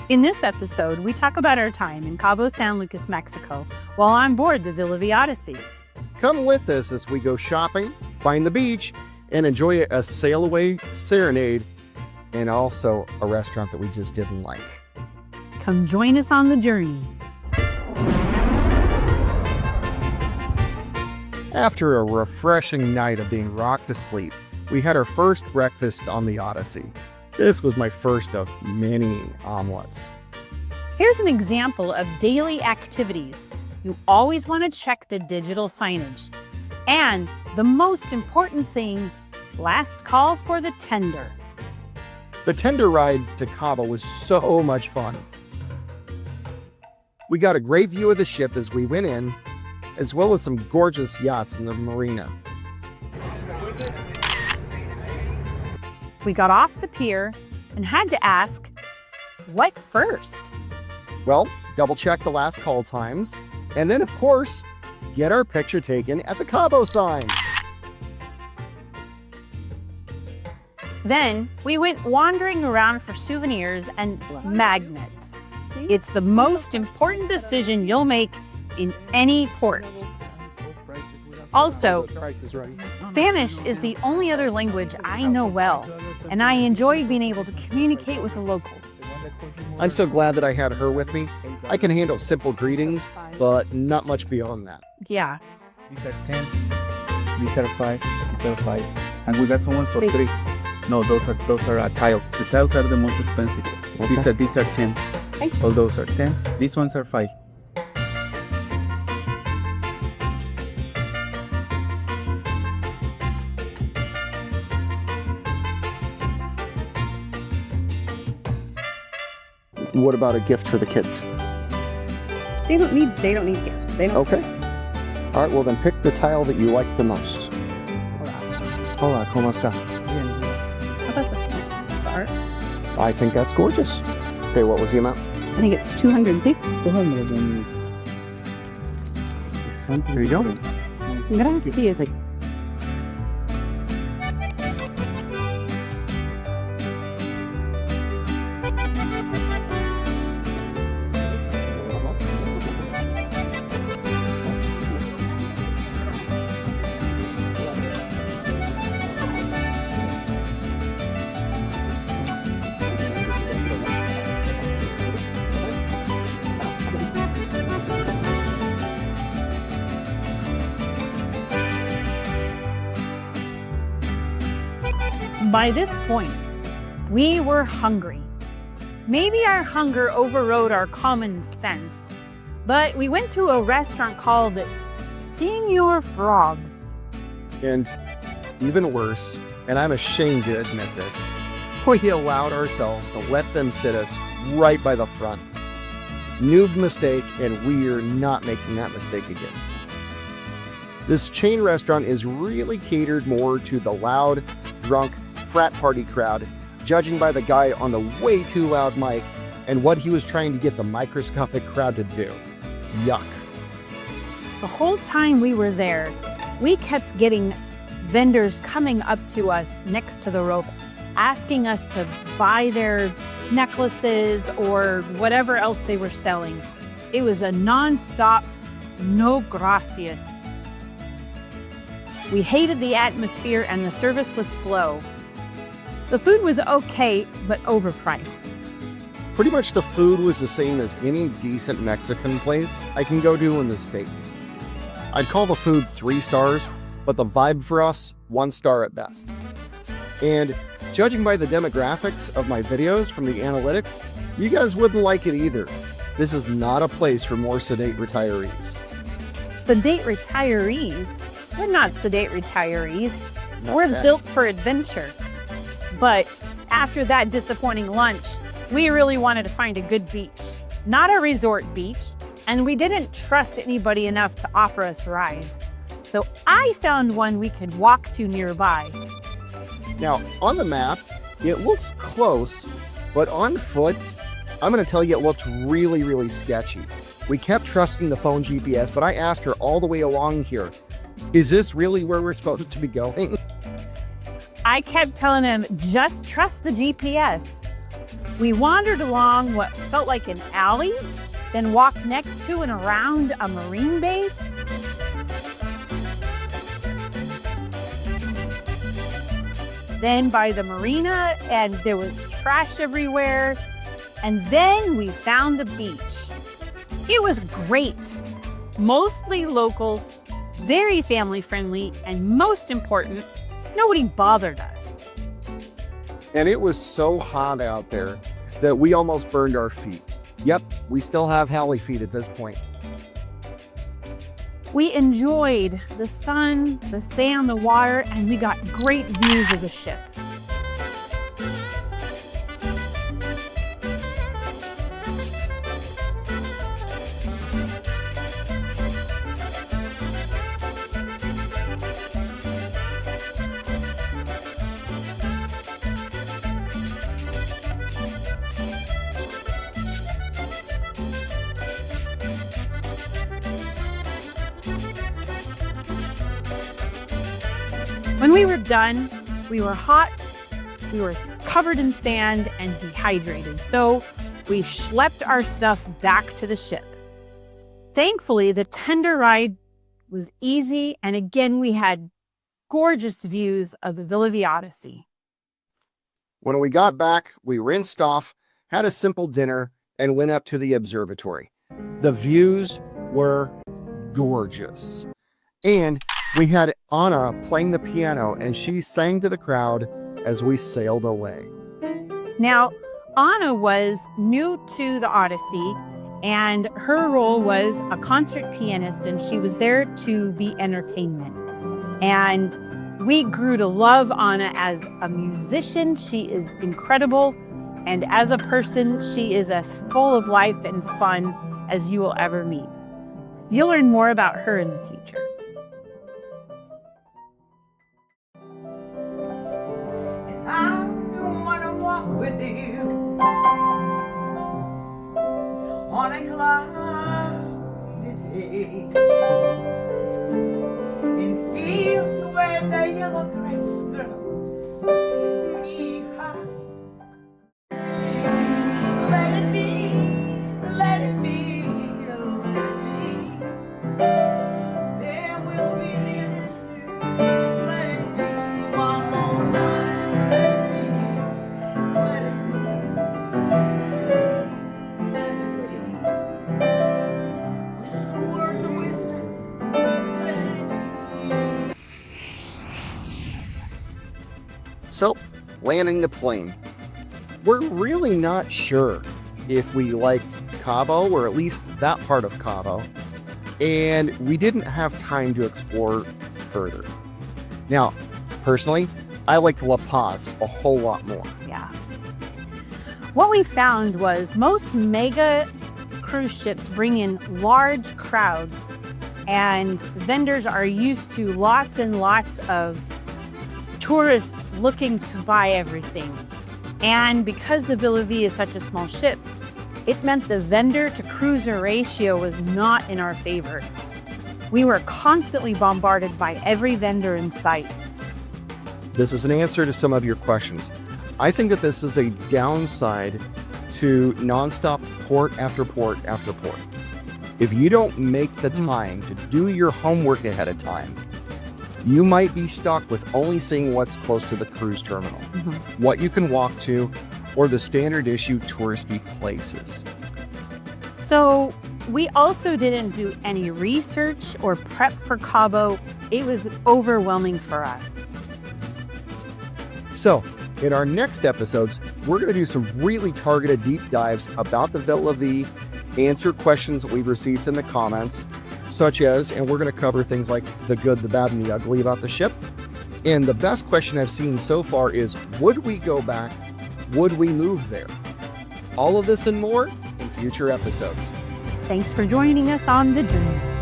In this episode, we talk about our time in Cabo San Lucas, Mexico, while on board the Villa Vie Odyssey. Come with us as we go shopping, find the beach, and enjoy a Sailaway serenade, and also a restaurant that we just didn't like. Come join us on the journey. After a refreshing night of being rocked to sleep, we had our first breakfast on the Odyssey. This was my first of many omelets. Here's an example of daily activities. You always want to check the digital signage. And the most important thing, last call for the tender. The tender ride to Cabo was so much fun. We got a great view of the ship as we went in, as well as some gorgeous yachts in the marina. We got off the pier and had to ask, what first? Well, double check the last call times, and then of course, get our picture taken at the Cabo sign. Then we went wandering around for souvenirs and magnets. It's the most important decision you'll make in any port. Also, Spanish is the only other language I know well, and I enjoy being able to communicate with the locals. I'm so glad that I had her with me. I can handle simple greetings, but not much beyond that. Yeah. These are 10, these are 5, these are 5, and we got some ones for 3. No, those are tiles. The tiles are the most expensive. Okay. These are 10. All those are 10. These ones are 5. What about a gift for the kids? They don't need gifts. They don't. Okay. All right, well then pick the tile that you like the most. Hola, ¿cómo está? How about this one? The art? I think that's gorgeous. Okay, what was the amount? I think it's 200. There you go. Gracias. By this point, we were hungry. Maybe our hunger overrode our common sense, but we went to a restaurant called Senor Frogs. And even worse, and I'm ashamed to admit this, we allowed ourselves to let them sit us right by the front. Noob mistake, and we are not making that mistake again. This chain restaurant is really catered more to the loud, drunk, frat party crowd, judging by the guy on the way too loud mic and what he was trying to get the microscopic crowd to do. Yuck. The whole time we were there, we kept getting vendors coming up to us next to the rope, asking us to buy their necklaces or whatever else they were selling. It was a non-stop, no gracias. We hated the atmosphere and the service was slow. The food was okay, but overpriced. Pretty much the food was the same as any decent Mexican place I can go to in the States. I'd call the food 3 stars, but the vibe for us, 1 star at best. And judging by the demographics of my videos from the analytics, you guys wouldn't like it either. This is not a place for more sedate retirees. Sedate retirees? We're not sedate retirees. Not We're bad. built for adventure. But after that disappointing lunch, we really wanted to find a good beach, not a resort beach, and we didn't trust anybody enough to offer us rides. So I found one we could walk to nearby. Now, on the map, it looks close, but on foot, I'm going to tell you it looked really, really sketchy. We kept trusting the phone GPS, but I asked her all the way along here, is this really where we're supposed to be going? I kept telling him, just trust the GPS. We wandered along what felt like an alley, then walked next to and around a marine base. Then by the marina, and there was trash everywhere. And then we found the beach. It was great. Mostly locals, very family friendly, and most important, nobody bothered us. And it was so hot out there that we almost burned our feet. Yep, we still have Halley feet at this point. We enjoyed the sun, the sand, the water, and we got great views of the ship. When we were done, we were hot, we were covered in sand and dehydrated, so we schlepped our stuff back to the ship. Thankfully, the tender ride was easy, and again, we had gorgeous views of the Villa Vie Odyssey. When we got back, we rinsed off, had a simple dinner, and went up to the observatory. The views were gorgeous. And we had Anna playing the piano, and she sang to the crowd as we sailed away. Now, Anna was new to the Odyssey, and her role was a concert pianist, and she was there to be entertainment. And we grew to love Anna as a musician. She is incredible, and as a person, she is as full of life and fun as you will ever meet. You'll learn more about her in the future. I wanna walk with you on a cloudy day in fields where the yellow grass grows knee-high. Let it be, let it be, let it be. There will be an answer. Let it be one more time. So, landing the plane. We're really not sure if we liked Cabo, or at least that part of Cabo, and we didn't have time to explore further. Now, personally, I liked La Paz a whole lot more. Yeah. What we found was most mega cruise ships bring in large crowds, and vendors are used to lots and lots of tourists looking to buy everything. And because the Villa Vie is such a small ship, it meant the vendor to cruiser ratio was not in our favor. We were constantly bombarded by every vendor in sight. This is an answer to some of your questions. I think that this is a downside to nonstop port after port after port. If you don't make the time to do your homework ahead of time, you might be stuck with only seeing what's close to the cruise terminal, what you can walk to, or the standard issue touristy places. So we also didn't do any research or prep for Cabo. It was overwhelming for us. So in our next episodes, we're going to do some really targeted deep dives about the Villa Vie, answer questions that we've received in the comments, such as, and we're going to cover things like the good, the bad, and the ugly about the ship. And the best question I've seen so far is, would we go back? Would we move there? All of this and more in future episodes. Thanks for joining us on the journey.